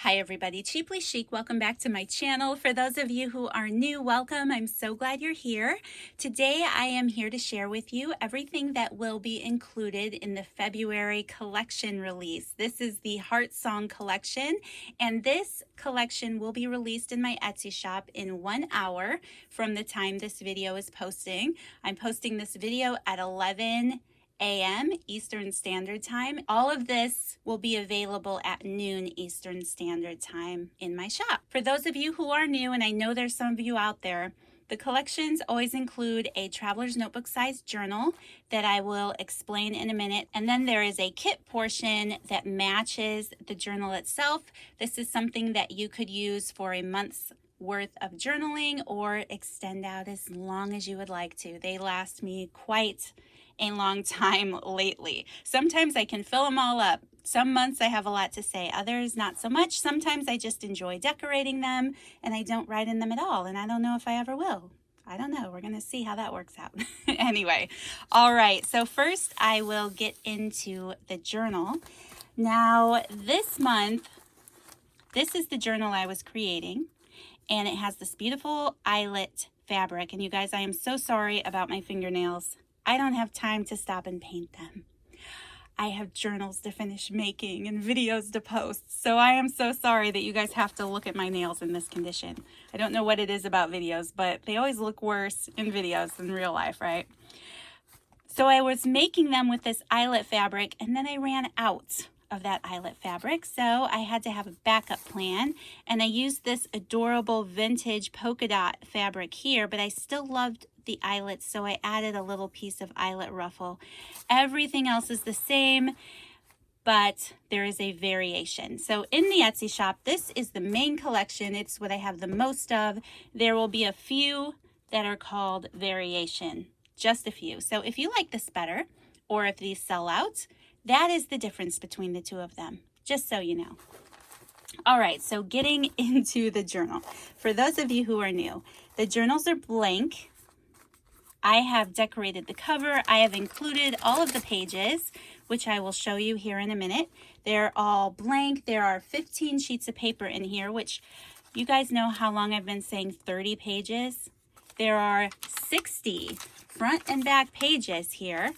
Hi everybody, Cheaply Chic. Welcome back to my channel. For those of you who are new, welcome. I'm so glad you're here. Today I am here to share with you everything that will be included in the February collection release. This is the Heartsong collection, and this collection will be released in my Etsy shop in 1 hour from the time this video is posting. I'm posting this video at 11 a.m. Eastern Standard Time. All of this will be available at noon Eastern Standard Time in my shop. For those of you who are new, and I know there's some of you out there, the collections always include a traveler's notebook size journal that I will explain in a minute. And then there is a kit portion that matches the journal itself. This is something that you could use for a month's worth of journaling or extend out as long as you would like to. They last me quite a long time lately. Sometimes I can fill them all up. Some months I have a lot to say, others not so much. Sometimes I just enjoy decorating them and I don't write in them at all, and I don't know if I ever will. I don't know. We're going to see how that works out. Anyway, all right. So first I will get into the journal. Now this month, this is the journal I was creating, and it has this beautiful eyelet fabric. And you guys, I am so sorry about my fingernails. I don't have time to stop and paint them. I have journals to finish making and videos to post. So I am so sorry that you guys have to look at my nails in this condition. I don't know what it is about videos, but they always look worse in videos than real life, right? So I was making them with this eyelet fabric, and then I ran out of that eyelet fabric, so I had to have a backup plan, and I used this adorable vintage polka dot fabric here, but I still loved the eyelets, so I added a little piece of eyelet ruffle. Everything else is the same, but there is a variation. So in the Etsy shop, this is the main collection. It's what I have the most of. There will be a few that are called variation, just a few. So if you like this better, or if these sell out, that is the difference between the two of them, just so you know. All right, so getting into the journal. For those of you who are new, the journals are blank. I have decorated the cover. I have included all of the pages, which I will show you here in a minute. They're all blank. There are 15 sheets of paper in here, which you guys know how long I've been saying 30 pages. There are 60 front and back pages here.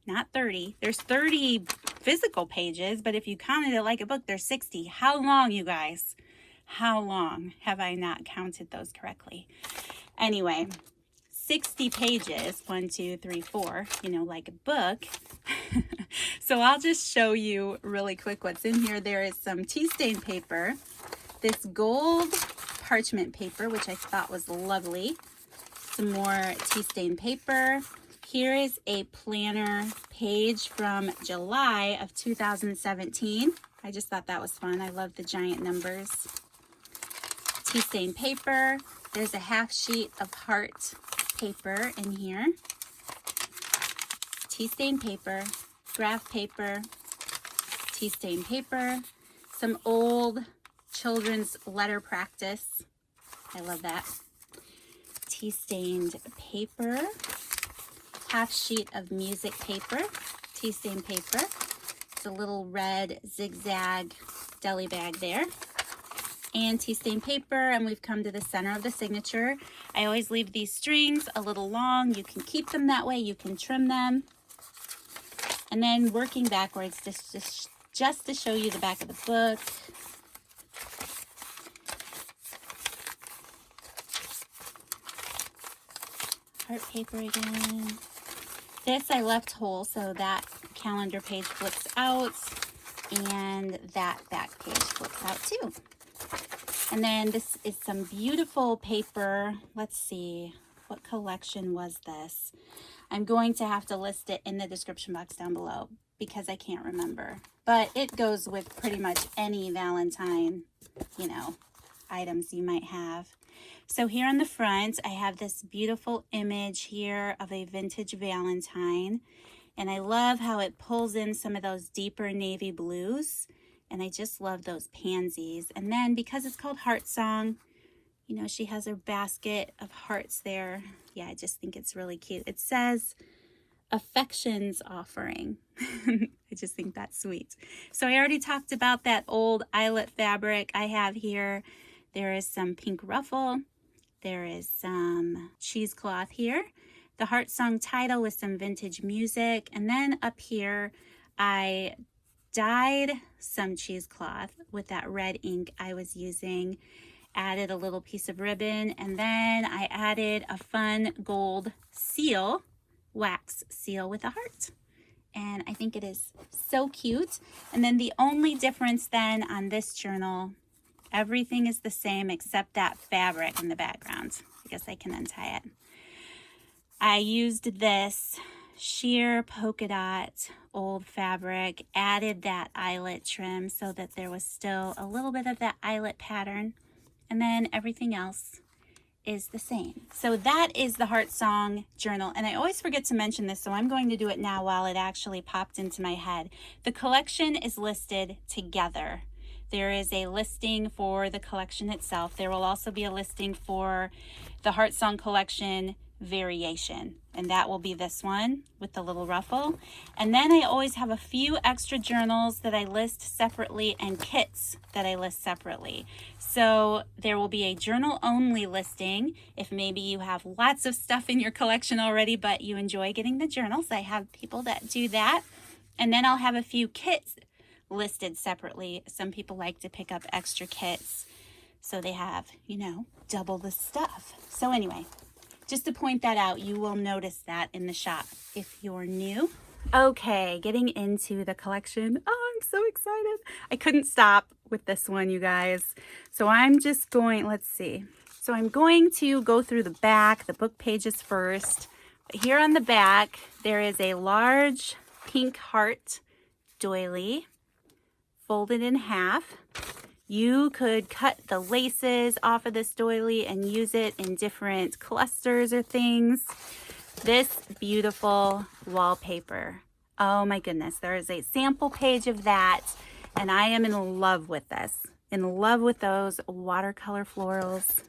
Not 30. There's 30 physical pages, but if you counted it like a book, there's 60. How long, you guys? How long have I not counted those correctly? Anyway, 60 pages, 1, 2, 3, 4, like a book. So I'll just show you really quick what's in here. There is some tea stain paper, this gold parchment paper, which I thought was lovely, some more tea stain paper. Here is a planner page from July of 2017. I just thought that was fun. I love the giant numbers. Tea stain paper. There's a half sheet of heart paper in here. Tea stain paper, graph paper, tea stain paper, some old children's letter practice. I love that. Tea stained paper. Half sheet of music paper, tea stain paper. It's a little red zigzag deli bag there. And tea stain paper, and we've come to the center of the signature. I always leave these strings a little long. You can keep them that way, you can trim them. And then working backwards, just to show you the back of the book. Heart paper again. This I left whole, so that calendar page flips out, and that back page flips out too. And then this is some beautiful paper. Let's see, what collection was this? I'm going to have to list it in the description box down below because I can't remember. But it goes with pretty much any Valentine, items you might have. So here on the front, I have this beautiful image here of a vintage Valentine. And I love how it pulls in some of those deeper navy blues. And I just love those pansies. And then because it's called Heartsong, she has her basket of hearts there. Yeah, I just think it's really cute. It says affections offering. I just think that's sweet. So I already talked about that old eyelet fabric I have here. There is some pink ruffle. There is some cheesecloth here. The Heartsong title with some vintage music. And then up here, I dyed some cheesecloth with that red ink I was using, added a little piece of ribbon, and then I added a fun gold seal, wax seal with a heart. And I think it is so cute. And then the only difference then on this journal, everything is the same except that fabric in the background. I guess I can untie it. I used this sheer polka dot old fabric, added that eyelet trim so that there was still a little bit of that eyelet pattern, and then everything else is the same. So that is the Heartsong journal, and I always forget to mention this, so I'm going to do it now while it actually popped into my head. The collection is listed together. There is a listing for the collection itself. There will also be a listing for the Heartsong collection variation, and that will be this one with the little ruffle. And then I always have a few extra journals that I list separately and kits that I list separately. So there will be a journal only listing if maybe you have lots of stuff in your collection already but you enjoy getting the journals. I have people that do that. And then I'll have a few kits listed separately. Some people like to pick up extra kits so they have, you know, double the stuff. So anyway, just to point that out, you will notice that in the shop if you're new. Okay, getting into the collection. Oh, I'm so excited. I couldn't stop with this one, you guys. So I'm just going, let's see. So I'm going to go through the back, the book pages first. Here on the back, there is a large pink heart doily folded in half. You could cut the laces off of this doily and use it in different clusters or things. This beautiful wallpaper. Oh my goodness, there is a sample page of that, and I am in love with this. In love with those watercolor florals.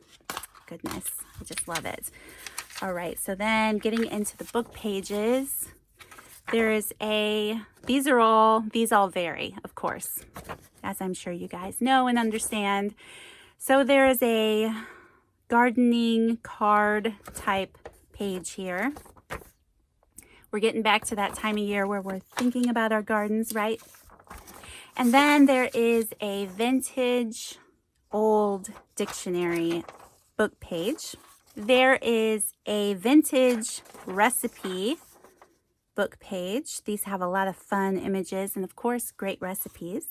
Goodness, I just love it. All right, so then getting into the book pages, there is these all vary, of course, as I'm sure you guys know and understand. So there is a gardening card type page here. We're getting back to that time of year where we're thinking about our gardens, right? And then there is a vintage old dictionary book page. There is a vintage recipe book page. These have a lot of fun images and of course great recipes.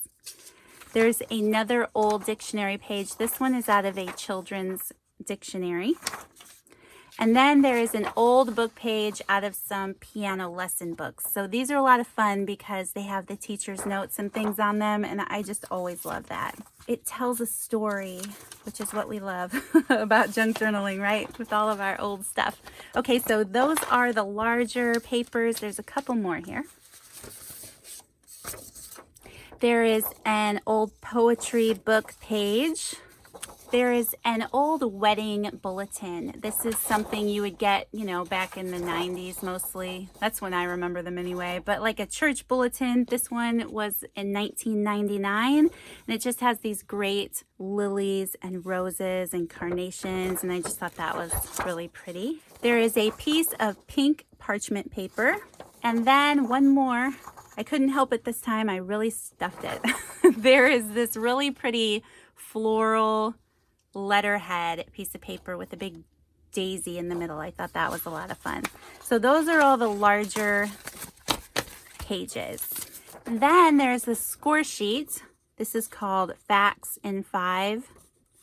There's another old dictionary page. This one is out of a children's dictionary. And then there is an old book page out of some piano lesson books. So these are a lot of fun because they have the teacher's notes and things on them, and I just always love that. It tells a story, which is what we love about junk journaling, right? With all of our old stuff. Okay, so those are the larger papers. There's a couple more here. There is an old poetry book page. There is an old wedding bulletin. This is something you would get, you know, back in the 90s mostly. That's when I remember them anyway. But like a church bulletin, this one was in 1999. And it just has these great lilies and roses and carnations. And I just thought that was really pretty. There is a piece of pink parchment paper. And then one more. I couldn't help it this time. I really stuffed it. There is this really pretty floral letterhead piece of paper with a big daisy in the middle. I thought that was a lot of fun. So those are all the larger pages. And then there's the score sheet. This is called Facts in 5.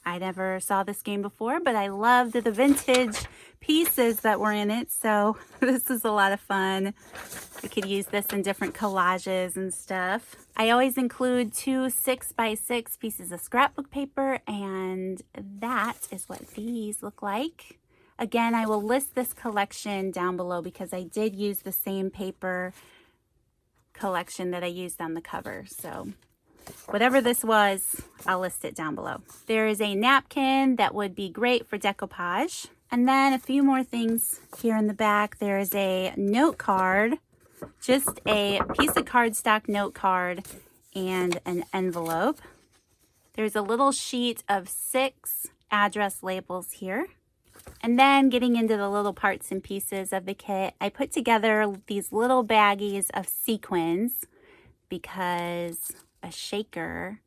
I never saw this game before, but I loved the vintage pieces that were in it. So this is a lot of fun. I could use this in different collages and stuff. I always include 2 6x6 pieces of scrapbook paper, and that is what these look like. Again, I will list this collection down below because I did use the same paper collection that I used on the cover. So whatever this was, I'll list it down below. There is a napkin that would be great for decoupage. And then a few more things here in the back. There's a note card, just a piece of cardstock note card and an envelope. There's a little sheet of 6 address labels here. And then getting into the little parts and pieces of the kit, I put together these little baggies of sequins because a shaker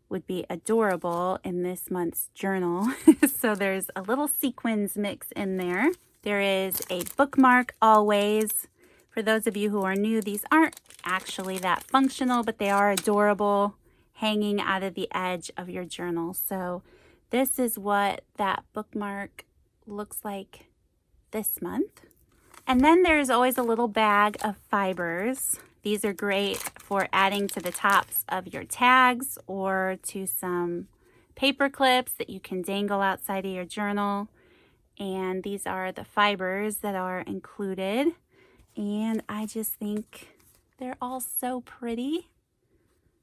would be adorable in this month's journal. So there's a little sequins mix in there. There is a bookmark always. For those of you who are new, these aren't actually that functional, but they are adorable, hanging out of the edge of your journal. So this is what that bookmark looks like this month. And then there's always a little bag of fibers. These are great for adding to the tops of your tags or to some paper clips that you can dangle outside of your journal. And these are the fibers that are included. And I just think they're all so pretty.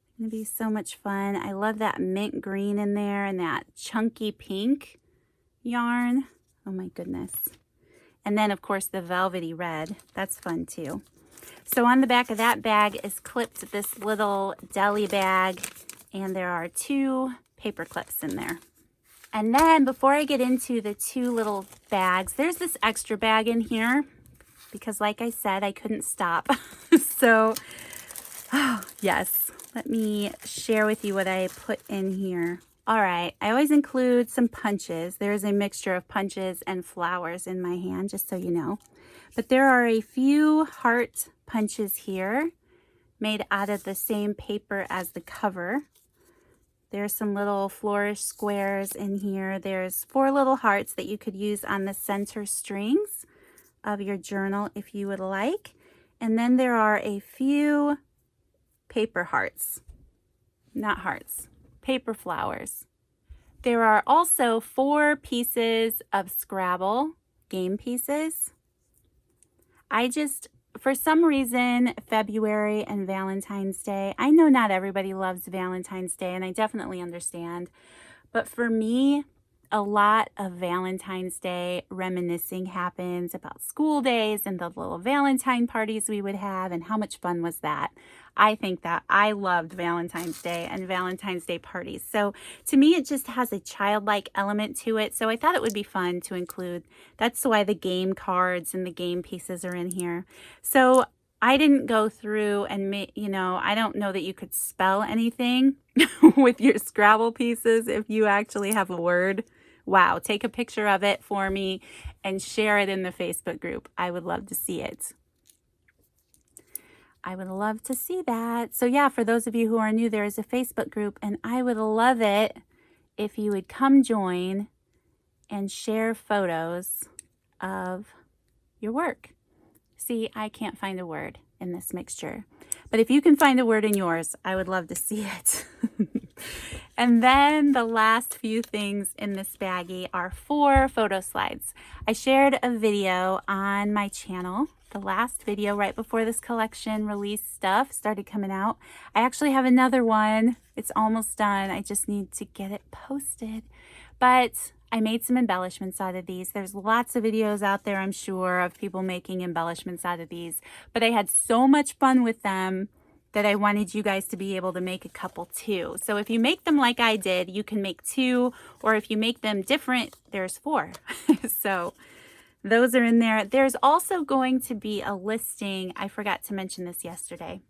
It's gonna be so much fun. I love that mint green in there and that chunky pink yarn. Oh my goodness. And then of course the velvety red. That's fun too. So on the back of that bag is clipped this little deli bag, and there are 2 paper clips in there. And then before I get into the 2 little bags, there's this extra bag in here because like I said, I couldn't stop. So, yes, let me share with you what I put in here. All right, I always include some punches. There is a mixture of punches and flowers in my hand, just so you know. But there are a few heart punches here made out of the same paper as the cover. There's some little flourish squares in here. There's 4 little hearts that you could use on the center strings of your journal if you would like. And then there are a few paper hearts, not hearts, paper flowers. There are also 4 pieces of Scrabble game pieces. For some reason, February and Valentine's Day, I know not everybody loves Valentine's Day, and I definitely understand. But for me, a lot of Valentine's Day reminiscing happens about school days and the little Valentine parties we would have, and how much fun was that? I think that I loved Valentine's Day and Valentine's Day parties. So to me, it just has a childlike element to it. So I thought it would be fun to include. That's why the game cards and the game pieces are in here. So I didn't go through and, I don't know that you could spell anything with your Scrabble pieces if you actually have a word. Wow, take a picture of it for me and share it in the Facebook group. I would love to see it. I would love to see that. So yeah, for those of you who are new, there is a Facebook group, and I would love it if you would come join and share photos of your work. See, I can't find a word in this mixture, but if you can find a word in yours, I would love to see it. And then the last few things in this baggie are 4 photo slides. I shared a video on my channel, the last video right before this collection release stuff started coming out. I actually have another one. It's almost done. I just need to get it posted. But I made some embellishments out of these. There's lots of videos out there, I'm sure, of people making embellishments out of these. But I had so much fun with them that I wanted you guys to be able to make a couple too. So if you make them like I did, you can make 2, or if you make them different, there's 4. So those are in there. There's also going to be a listing, I forgot to mention this yesterday,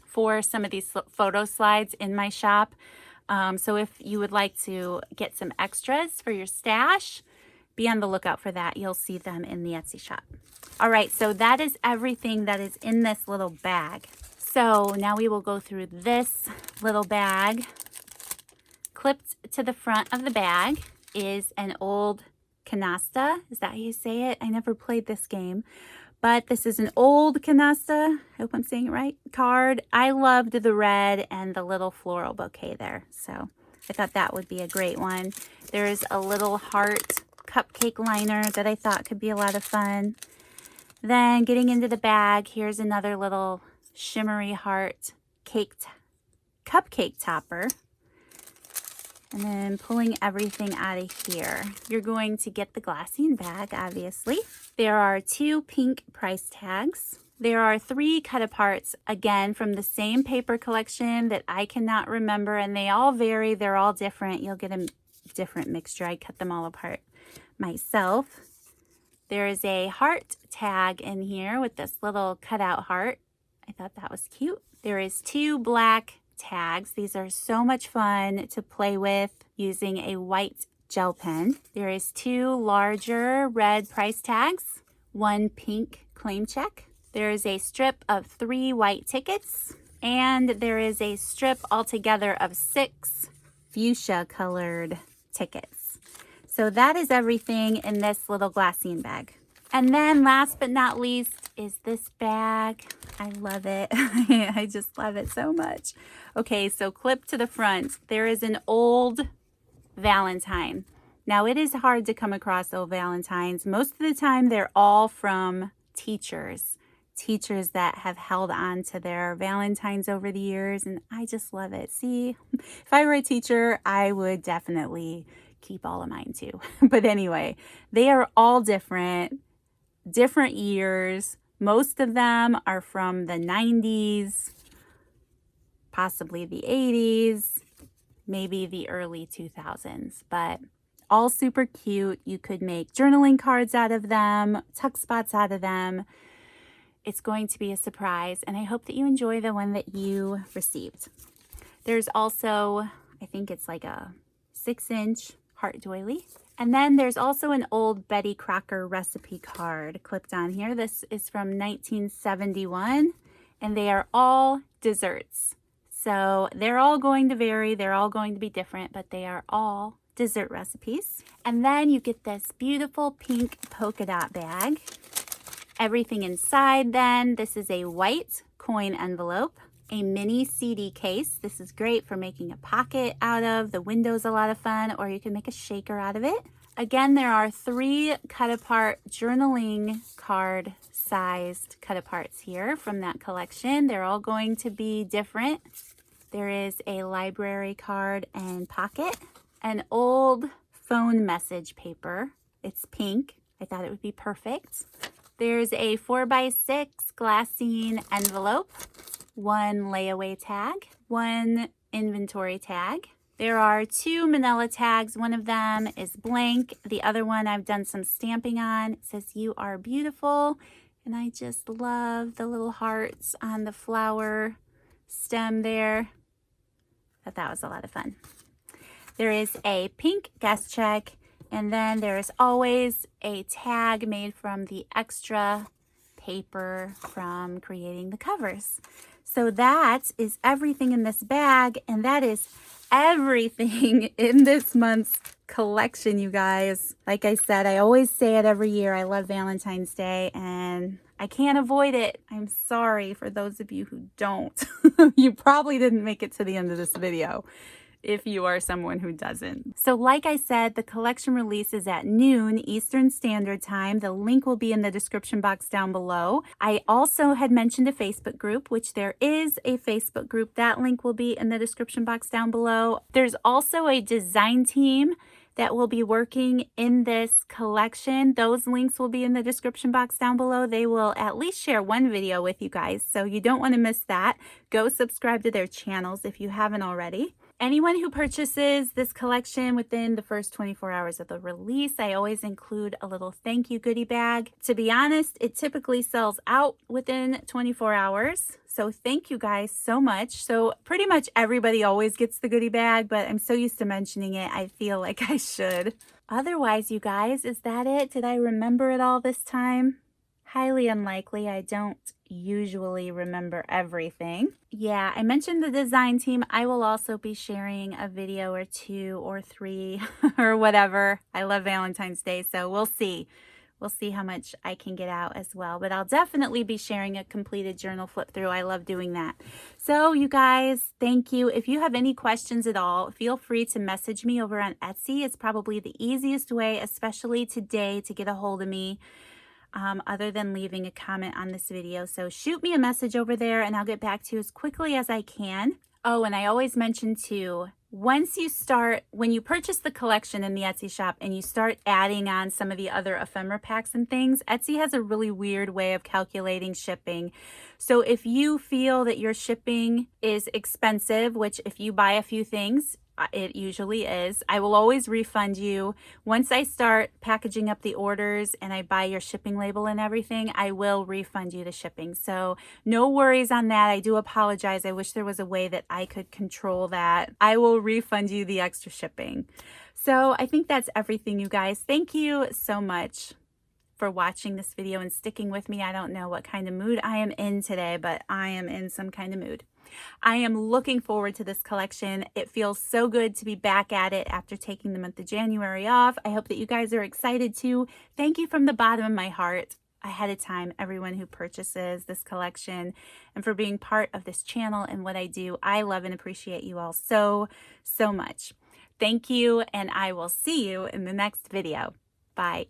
for some of these photo slides in my shop. So if you would like to get some extras for your stash, be on the lookout for that. You'll see them in the Etsy shop. All right, so that is everything that is in this little bag. So now we will go through this little bag. Clipped to the front of the bag is an old canasta. Is that how you say it? I never played this game, but this is an old canasta. I hope I'm saying it right. Card. I loved the red and the little floral bouquet there. So I thought that would be a great one. There's a little heart cupcake liner that I thought could be a lot of fun. Then getting into the bag, here's another little shimmery heart cupcake topper. And then pulling everything out of here. You're going to get the glassine bag, obviously. There are 2 pink price tags. There are 3 cut-aparts, again, from the same paper collection that I cannot remember, and they all vary. They're all different. You'll get a different mixture. I cut them all apart myself. There is a heart tag in here with this little cutout heart. I thought that was cute. There is 2 black tags. These are so much fun to play with using a white gel pen. There is 2 larger red price tags, 1 pink claim check. There is a strip of 3 white tickets, and there is a strip altogether of 6 fuchsia colored tickets. So that is everything in this little glassine bag. And then last but not least is this bag. I love it. I just love it so much. Okay, so clip to the front. There is an old Valentine. Now it is hard to come across old Valentines. Most of the time they're all from teachers that have held on to their Valentines over the years, and I just love it. See, if I were a teacher, I would definitely keep all of mine too. But anyway, they are all different years. Most of them are from the 90s, possibly the 80s, maybe the early 2000s, but all super cute. You could make journaling cards out of them, tuck spots out of them. It's going to be a surprise, and I hope that you enjoy the one that you received. There's also, I think it's like a 6-inch heart doily. And then there's also an old Betty Crocker recipe card clipped on here. This is from 1971, and they are all desserts. So they're all going to vary. They're all going to be different, but they are all dessert recipes. And then you get this beautiful pink polka dot bag. Everything inside then, this is a white coin envelope, a mini CD case. This is great for making a pocket out of. The window's a lot of fun, or you can make a shaker out of it. Again, there are 3 cut-apart journaling card sized cut-aparts here from that collection. They're all going to be different. There is a library card and pocket, an old phone message paper. It's pink. I thought it would be perfect. There's a 4x6 glassine envelope, 1 layaway tag, 1 inventory tag. There are 2 manila tags. One of them is blank. The other one I've done some stamping on. It says, "You are beautiful." And I just love the little hearts on the flower stem there. I thought that was a lot of fun. There is a pink guest check. And then there is always a tag made from the extra paper from creating the covers. So that is everything in this bag, and that is everything in this month's collection, you guys. Like I said, I always say it every year. I love Valentine's Day, and I can't avoid it. I'm sorry for those of you who don't. You probably didn't make it to the end of this video, if you are someone who doesn't. So like I said, the collection release is at noon Eastern Standard Time. The link will be in the description box down below. I also had mentioned a Facebook group, which there is a Facebook group. That link will be in the description box down below. There's also a design team that will be working in this collection. Those links will be in the description box down below. They will at least share one video with you guys, so you don't want to miss that. Go subscribe to their channels if you haven't already. Anyone who purchases this collection within the first 24 hours of the release, I always include a little thank you goodie bag. To be honest, it typically sells out within 24 hours. So thank you guys so much. So pretty much everybody always gets the goodie bag, but I'm so used to mentioning it, I feel like I should. Otherwise, you guys, is that it? Did I remember it all this time? Highly unlikely. I don't usually remember everything. Yeah, I mentioned the design team. I will also be sharing a video or 2 or 3 or whatever. I love Valentine's Day, so we'll see. We'll see how much I can get out as well. But I'll definitely be sharing a completed journal flip through. I love doing that. So you guys, thank you. If you have any questions at all, feel free to message me over on Etsy. It's probably the easiest way, especially today, to get a hold of me. Other than leaving a comment on this video. So shoot me a message over there and I'll get back to you as quickly as I can. Oh, and I always mention too, when you purchase the collection in the Etsy shop and you start adding on some of the other ephemera packs and things, Etsy has a really weird way of calculating shipping. So if you feel that your shipping is expensive, which if you buy a few things, it usually is, I will always refund you. Once I start packaging up the orders and I buy your shipping label and everything, I will refund you the shipping. So no worries on that. I do apologize. I wish there was a way that I could control that. I will refund you the extra shipping. So I think that's everything, you guys. Thank you so much for watching this video and sticking with me. I don't know what kind of mood I am in today, but I am in some kind of mood. I am looking forward to this collection. It feels so good to be back at it after taking the month of January off. I hope that you guys are excited too. Thank you from the bottom of my heart ahead of time, everyone who purchases this collection, and for being part of this channel and what I do. I love and appreciate you all so, so much. Thank you, and I will see you in the next video. Bye.